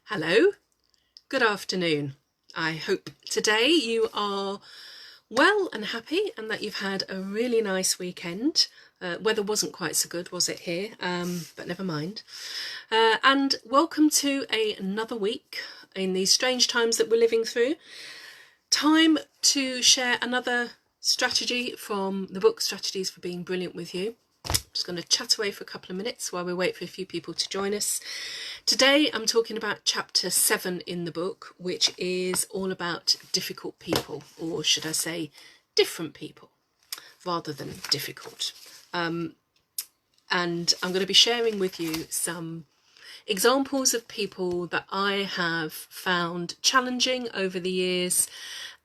Hello, good afternoon. I hope today you are well and happy and that you've had a really nice weekend. Weather wasn't quite so good, was it here? But never mind. And welcome to another week in these strange times that we're living through. Time to share another strategy from the book Strategies for Being Brilliant with You. I'm just going to chat away for a couple of minutes while we wait for a few people to join us. Today I'm talking about chapter 7 in the book, which is all about difficult people, or should I say different people rather than difficult. And I'm going to be sharing with you some examples of people that I have found challenging over the years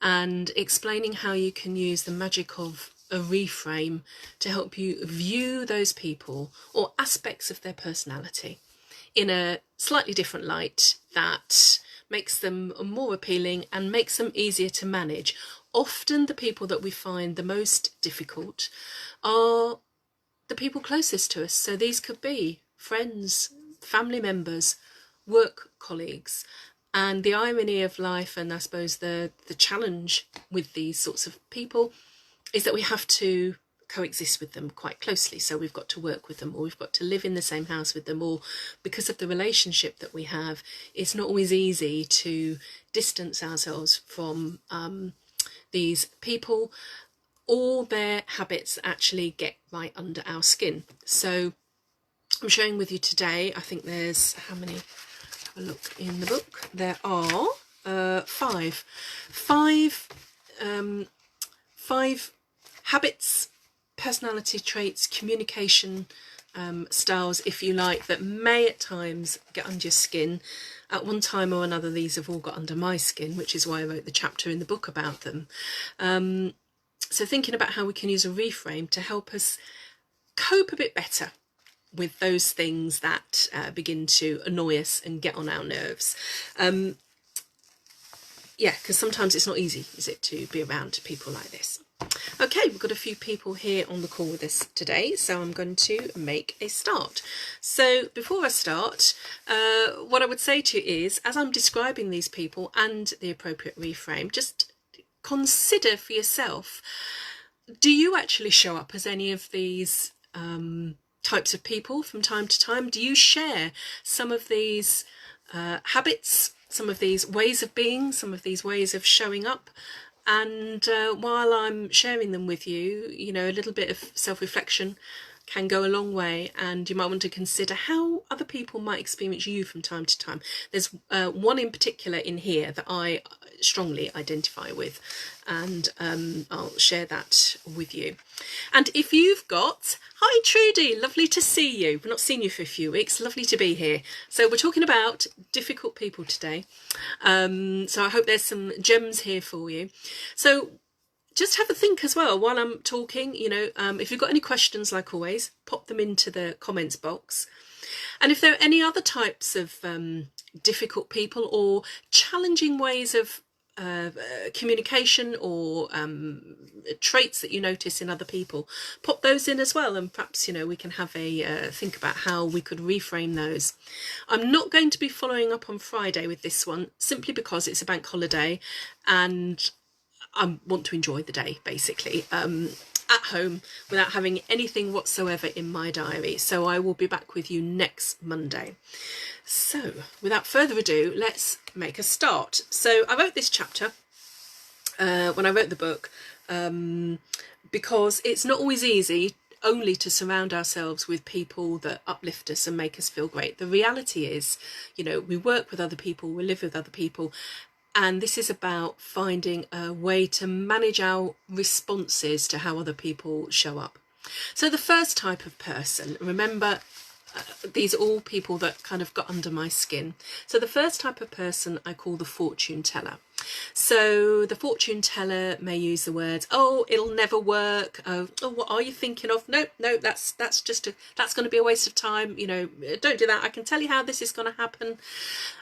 and explaining how you can use the magic of a reframe to help you view those people or aspects of their personality in a slightly different light that makes them more appealing and makes them easier to manage. Often the people that we find the most difficult are the people closest to us. So these could be friends, family members, work colleagues. And the irony of life, and I suppose the challenge with these sorts of people, is that we have to coexist with them quite closely. So we've got to work with them, or we've got to live in the same house with them, or because of the relationship that we have, it's not always easy to distance ourselves from these people. All their habits actually get right under our skin. So I'm sharing with you today, I think there's, how many? Have a look in the book. There are five habits, personality traits, communication styles, if you like, that may at times get under your skin. At one time or another, these have all got under my skin, which is why I wrote the chapter in the book about them. So thinking about how we can use a reframe to help us cope a bit better with those things that begin to annoy us and get on our nerves. Yeah, because sometimes it's not easy, is it, to be around people like this. Okay, we've got a few people here on the call with us today, so I'm going to make a start. So before I start, what I would say to you is, as I'm describing these people and the appropriate reframe, just consider for yourself, do you actually show up as any of these types of people from time to time? Do you share some of these habits, some of these ways of being, some of these ways of showing up? And while I'm sharing them with you, you know, a little bit of self-reflection can go a long way, and you might want to consider how other people might experience you from time to time. There's one in particular in here that I strongly identify with, and I'll share that with you. And if you've got, hi Trudy, lovely to see you. We've not seen you for a few weeks, lovely to be here. So we're talking about difficult people today. So I hope there's some gems here for you. So just have a think as well while I'm talking, you know, if you've got any questions, like always, pop them into the comments box. And if there are any other types of difficult people or challenging ways of communication or traits that you notice in other people, pop those in as well, and perhaps, you know, we can have a think about how we could reframe those. I'm not going to be following up on Friday with this one, simply because it's a bank holiday and I want to enjoy the day, basically, at home without having anything whatsoever in my diary. So I will be back with you next Monday. So without further ado, let's make a start. So I wrote this chapter when I wrote the book because it's not always easy only to surround ourselves with people that uplift us and make us feel great. The reality is, you know, we work with other people, we live with other people, and this is about finding a way to manage our responses to how other people show up. So the first type of person, remember, these are all people that kind of got under my skin. So the first type of person I call the fortune teller. So the fortune teller may use the words, oh, it'll never work. Oh, what are you thinking of? No, that's going to be a waste of time. You know, don't do that. I can tell you how this is going to happen.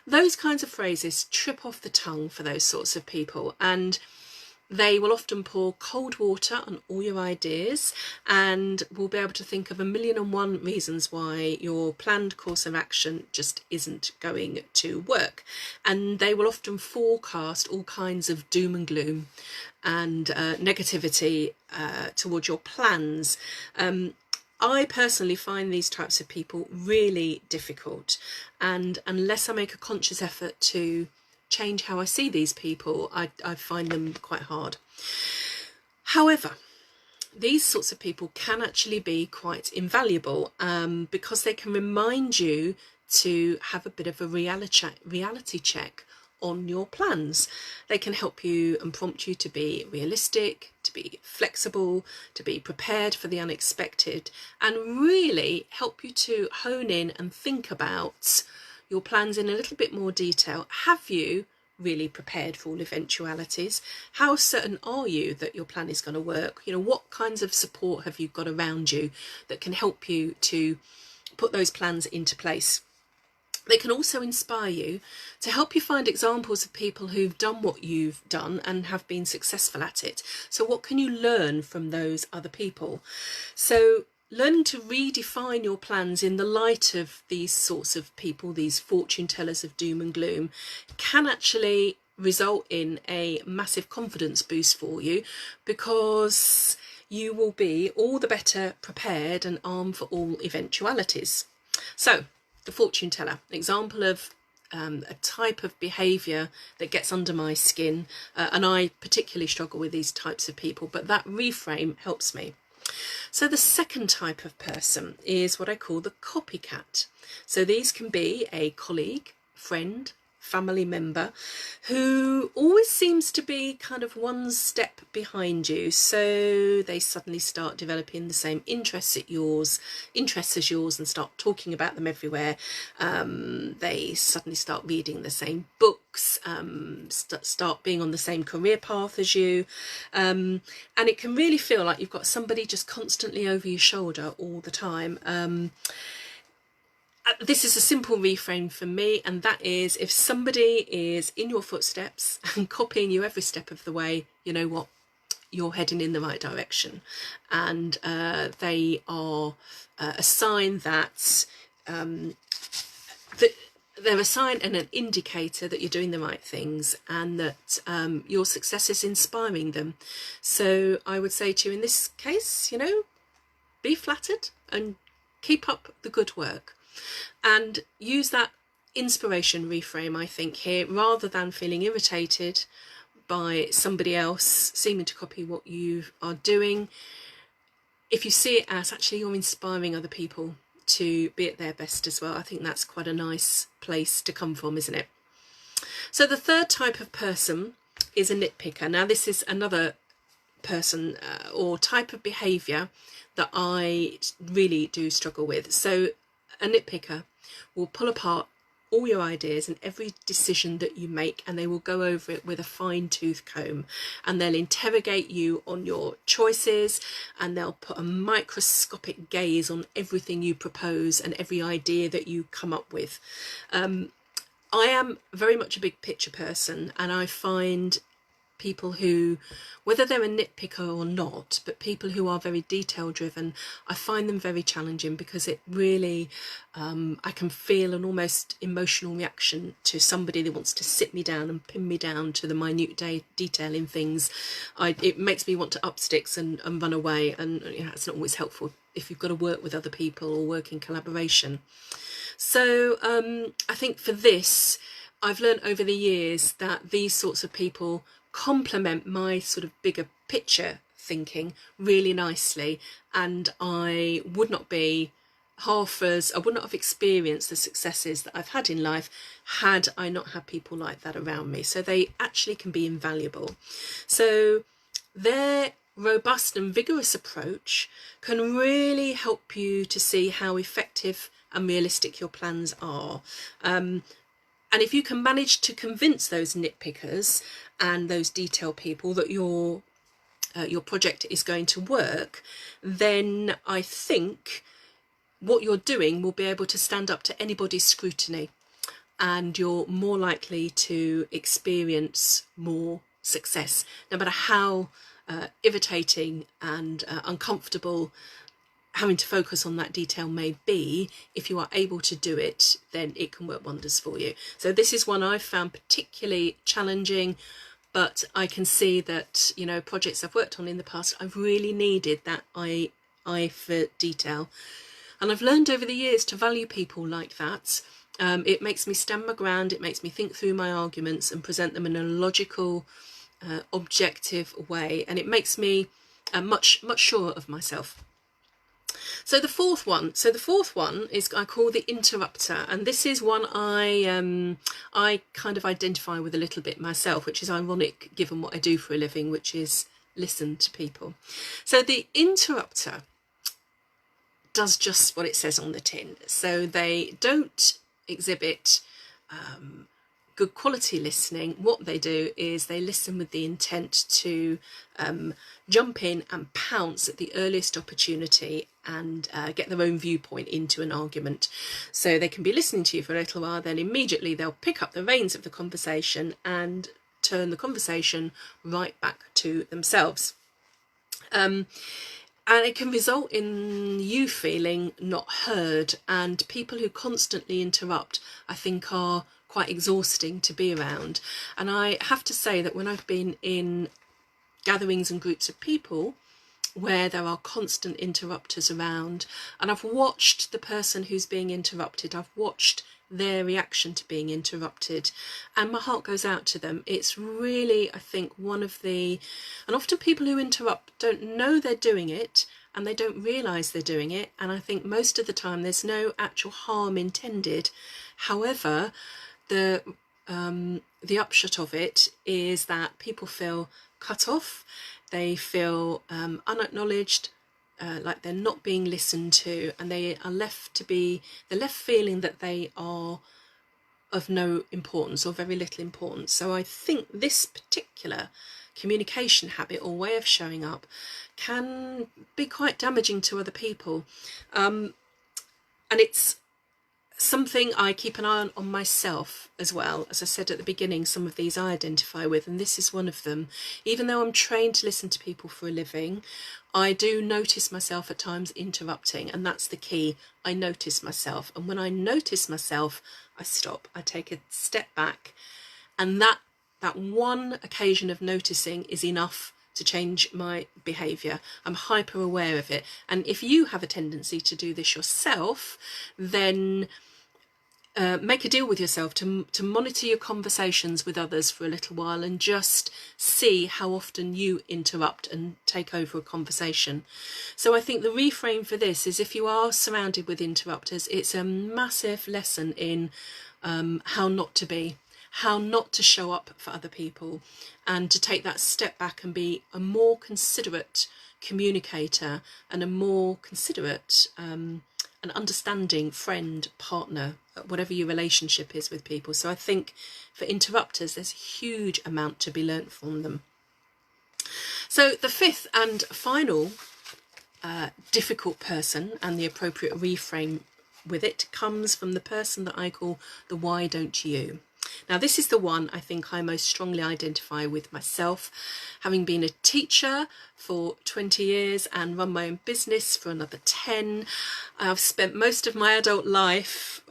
Those kinds of phrases trip off the tongue for those sorts of people. And They will often pour cold water on all your ideas and will be able to think of 1,000,001 reasons why your planned course of action just isn't going to work. And they will often forecast all kinds of doom and gloom and negativity towards your plans. I personally find these types of people really difficult, and unless I make a conscious effort to change how I see these people, I find them quite hard. However, these sorts of people can actually be quite invaluable because they can remind you to have a bit of a reality check on your plans. They can help you and prompt you to be realistic, to be flexible, to be prepared for the unexpected, and really help you to hone in and think about your plans in a little bit more detail. Have you really prepared for all eventualities? How certain are you that your plan is going to work? You know, what kinds of support have you got around you that can help you to put those plans into place? They can also inspire you to help you find examples of people who've done what you've done and have been successful at it. So what can you learn from those other people? So learning to redefine your plans in the light of these sorts of people, these fortune tellers of doom and gloom, can actually result in a massive confidence boost for you, because you will be all the better prepared and armed for all eventualities. So the fortune teller, example of a type of behaviour that gets under my skin, and I particularly struggle with these types of people, but that reframe helps me. So the second type of person is what I call the copycat. So these can be a colleague, friend, family member who always seems to be kind of one step behind you. So they suddenly start developing the same interests as yours and start talking about them everywhere. They suddenly start reading the same books, start being on the same career path as you. And it can really feel like you've got somebody just constantly over your shoulder all the time. This is a simple reframe for me, and that is, if somebody is in your footsteps and copying you every step of the way, you know what, you're heading in the right direction. And they are a sign that they're a sign and an indicator that you're doing the right things, and that your success is inspiring them. So I would say to you in this case, you know, be flattered and keep up the good work. And use that inspiration reframe, I think, here, rather than feeling irritated by somebody else seeming to copy what you are doing. If you see it as actually you're inspiring other people to be at their best as well, I think that's quite a nice place to come from, isn't it? So the third type of person is a nitpicker. Now this is another person or type of behaviour that I really do struggle with. So a nitpicker will pull apart all your ideas and every decision that you make, and they will go over it with a fine-tooth comb, and they'll interrogate you on your choices, and they'll put a microscopic gaze on everything you propose and every idea that you come up with. I am very much a big picture person, and I find people who, whether they're a nitpicker or not, but people who are very detail driven, I find them very challenging, because it really, I can feel an almost emotional reaction to somebody that wants to sit me down and pin me down to the minute detail in things. It makes me want to up sticks and run away, and you know, it's not always helpful if you've got to work with other people or work in collaboration. So I think for this, I've learned over the years that these sorts of people complement my sort of bigger picture thinking really nicely, and I would not have experienced the successes that I've had in life had I not had people like that around me. So they actually can be invaluable. So their robust and vigorous approach can really help you to see how effective and realistic your plans are. And if you can manage to convince those nitpickers and those detail people that your project is going to work, then I think what you're doing will be able to stand up to anybody's scrutiny, and you're more likely to experience more success, no matter how irritating and uncomfortable having to focus on that detail may be. If you are able to do it, then it can work wonders for you. So this is one I've found particularly challenging, but I can see that, you know, projects I've worked on in the past, I've really needed that eye for detail. And I've learned over the years to value people like that. It makes me stand my ground, it makes me think through my arguments and present them in a logical, objective way, and it makes me much surer of myself. So the fourth one is I call the interrupter, and this is one I kind of identify with a little bit myself, which is ironic given what I do for a living, which is listen to people. So the interrupter does just what it says on the tin. So they don't exhibit good quality listening. What they do is they listen with the intent to jump in and pounce at the earliest opportunity and get their own viewpoint into an argument. So they can be listening to you for a little while, then immediately they'll pick up the reins of the conversation and turn the conversation right back to themselves. And it can result in you feeling not heard, and people who constantly interrupt, I think, are quite exhausting to be around. And I have to say that when I've been in gatherings and groups of people where there are constant interrupters around, and I've watched the person who's being interrupted, I've watched their reaction to being interrupted, and my heart goes out to them. It's really, I think, one of the, and often people who interrupt don't know they're doing it and they don't realise they're doing it, and I think most of the time there's no actual harm intended. However, the upshot of it is that people feel cut off, they feel unacknowledged, like they're not being listened to, and they're left feeling that they are of no importance or very little importance. So I think this particular communication habit or way of showing up can be quite damaging to other people, and it's something I keep an eye on myself as well. As I said at the beginning, some of these I identify with, and this is one of them. Even though I'm trained to listen to people for a living, I do notice myself at times interrupting, and that's the key. I notice myself, and when I notice myself, I stop. I take a step back, and that one occasion of noticing is enough to change my behaviour. I'm hyper aware of it, and if you have a tendency to do this yourself, then make a deal with yourself to monitor your conversations with others for a little while and just see how often you interrupt and take over a conversation. So I think the reframe for this is, if you are surrounded with interrupters, it's a massive lesson in how not to be, how not to show up for other people, and to take that step back and be a more considerate communicator and a more considerate an understanding friend, partner, whatever your relationship is with people. So I think for interrupters, there's a huge amount to be learnt from them. So the fifth and final difficult person, and the appropriate reframe with it, comes from the person that I call the why don't you. Now this is the one I think I most strongly identify with myself, having been a teacher for 20 years and run my own business for another 10. I've spent most of my adult life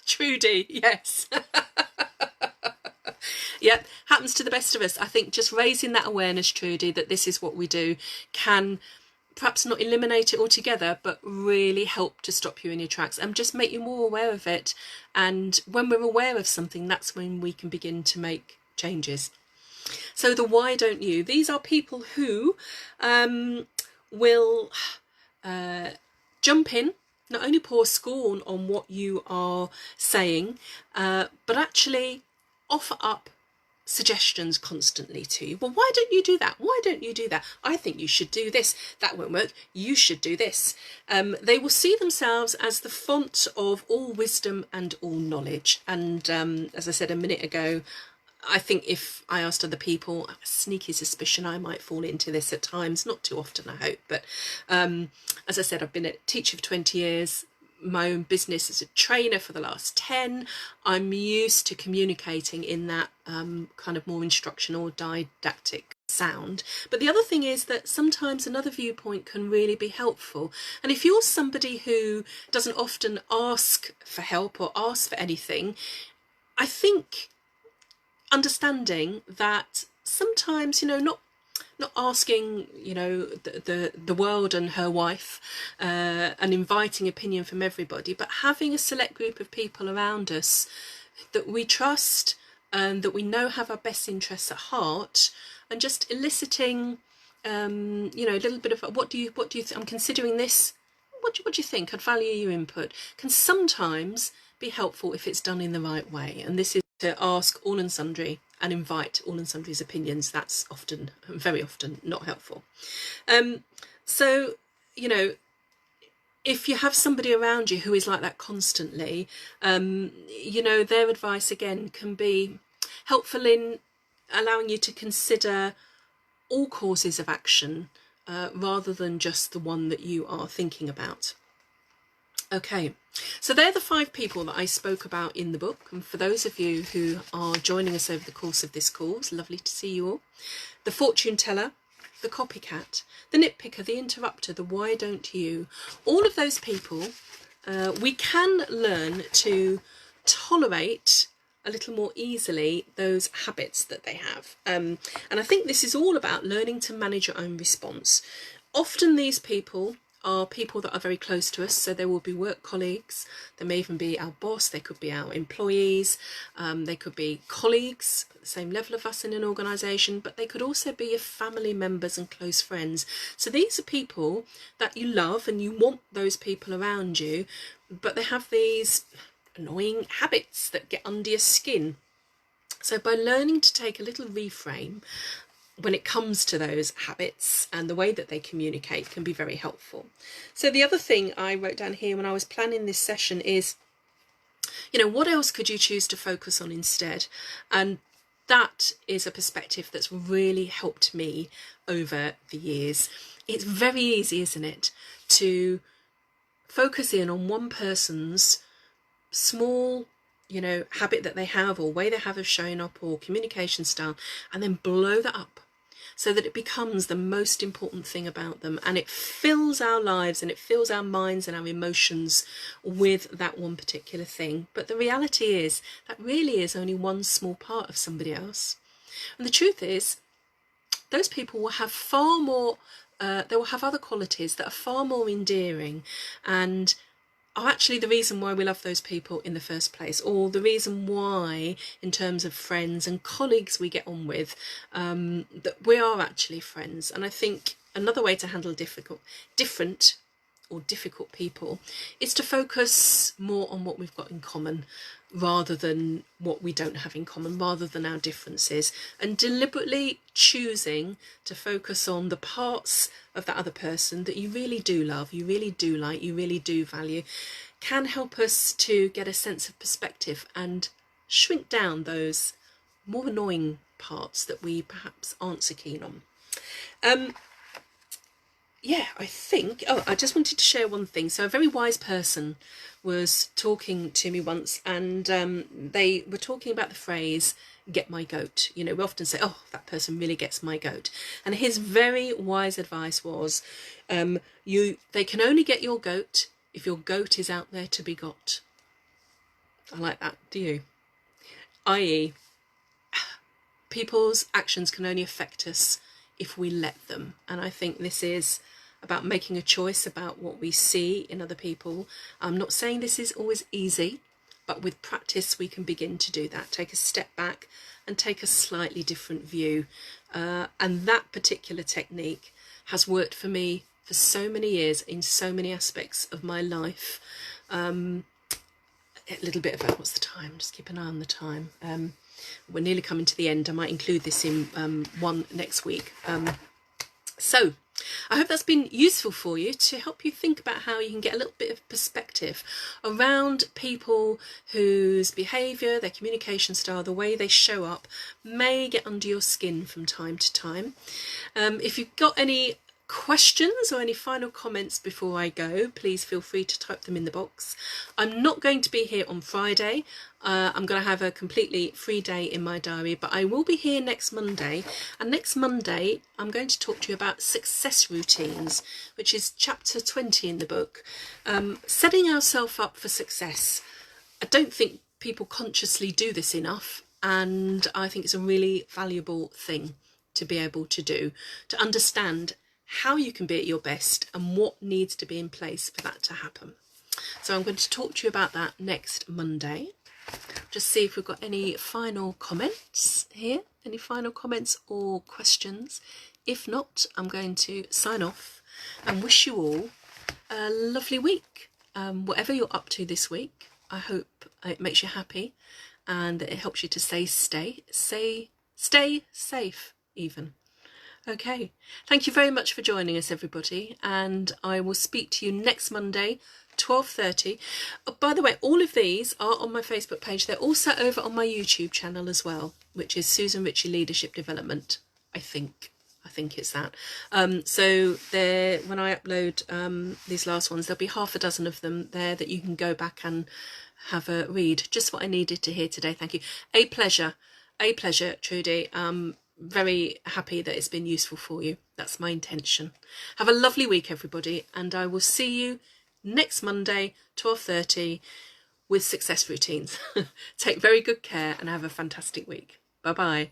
Trudy, yes. Yep, happens to the best of us. I think just raising that awareness, Trudy, that this is what we do, can perhaps not eliminate it altogether, but really help to stop you in your tracks and just make you more aware of it. And when we're aware of something, that's when we can begin to make changes. So the why don't you, these are people who will jump in, not only pour scorn on what you are saying, but actually offer up suggestions constantly to you. Well, why don't you do that? Why don't you do that? I think you should do this. That won't work. You should do this. They will see themselves as the font of all wisdom and all knowledge. And as I said a minute ago, I think if I asked other people, a sneaky suspicion I might fall into this at times, not too often I hope, but as I said, I've been a teacher for 20 years. my own business as a trainer for the last 10, I'm used to communicating in that kind of more instructional, didactic sound. But the other thing is that sometimes another viewpoint can really be helpful. And if you're somebody who doesn't often ask for help or ask for anything, I think understanding that sometimes, not asking, the world and her wife and inviting opinion from everybody, but having a select group of people around us that we trust and that we know have our best interests at heart, and just eliciting, a little bit of what do you I'm considering this. What do you think? I'd value your input. Can sometimes be helpful if it's done in the right way, and this is to ask all and sundry and invite all and sundry's opinions. That's very often not helpful. So, if you have somebody around you who is like that constantly, their advice again can be helpful in allowing you to consider all courses of action rather than just the one that you are thinking about. Okay, so they're the 5 people that I spoke about in the book. And for those of you who are joining us over the course of this course, lovely to see you all. The fortune teller, the copycat, the nitpicker, the interrupter, the why don't you. All of those people, we can learn to tolerate a little more easily those habits that they have. And I think this is all about learning to manage your own response. Often these people are people that are very close to us, so they will be work colleagues, they may even be our boss, they could be our employees, they could be colleagues at the same level of us in an organisation, but they could also be your family members and close friends. So these are people that you love and you want those people around you, but they have these annoying habits that get under your skin. So by learning to take a little reframe when it comes to those habits and the way that they communicate can be very helpful. So the other thing I wrote down here when I was planning this session is, what else could you choose to focus on instead? And that is a perspective that's really helped me over the years. It's very easy, isn't it, to focus in on one person's small habit that they have or way they have of showing up or communication style, and then blow that up so that it becomes the most important thing about them, and it fills our lives and it fills our minds and our emotions with that one particular thing. But the reality is that really is only one small part of somebody else. And the truth is, those people will have far more, they will have other qualities that are far more endearing and are actually the reason why we love those people in the first place, or the reason why, in terms of friends and colleagues we get on with, that we are actually friends. And I think another way to handle difficult people is to focus more on what we've got in common rather than what we don't have in common, rather than our differences, and deliberately choosing to focus on the parts of that other person that you really do love, you really do like, you really do value, can help us to get a sense of perspective and shrink down those more annoying parts that we perhaps aren't so keen on. I think, I just wanted to share one thing. So a very wise person was talking to me once, and they were talking about the phrase, get my goat. We often say, oh, that person really gets my goat. And his very wise advice was, they can only get your goat if your goat is out there to be got. I like that, do you? i.e., people's actions can only affect us if we let them. And I think this is about making a choice about what we see in other people. I'm not saying this is always easy, but with practice we can begin to do that. Take a step back and take a slightly different view. And that particular technique has worked for me for so many years in so many aspects of my life. A little bit about what's the time, just keep an eye on the time. We're nearly coming to the end. I might include this in one next week. So I hope that's been useful for you to help you think about how you can get a little bit of perspective around people whose behaviour, their communication style, the way they show up may get under your skin from time to time. If you've got any questions or any final comments before I go, please feel free to type them in the box. I'm not going to be here on Friday. I'm going to have a completely free day in my diary, but I will be here next Monday. And next Monday, I'm going to talk to you about success routines, which is chapter 20 in the book. Setting ourselves up for success. I don't think people consciously do this enough, and I think it's a really valuable thing to be able to do, to understand how you can be at your best and what needs to be in place for that to happen. So I'm going to talk to you about that next Monday. Just see if we've got any final comments here, any final comments or questions. If not, I'm going to sign off and wish you all a lovely week. Whatever you're up to this week, I hope it makes you happy and that it helps you to stay safe even. Okay, thank you very much for joining us, everybody, and I will speak to you next Monday, 12:30. Oh, by the way, all of these are on my Facebook page. They're also over on my YouTube channel as well, which is Susan Ritchie Leadership Development. I think it's that. So there, when I upload these last ones, there'll be half a dozen of them there that you can go back and have a read. Just what I needed to hear today. Thank you. A pleasure, Trudy. Very happy that it's been useful for you. That's my intention. Have a lovely week, everybody, and I will see you next Monday, 12:30, with success routines. Take very good care and have a fantastic week. Bye bye.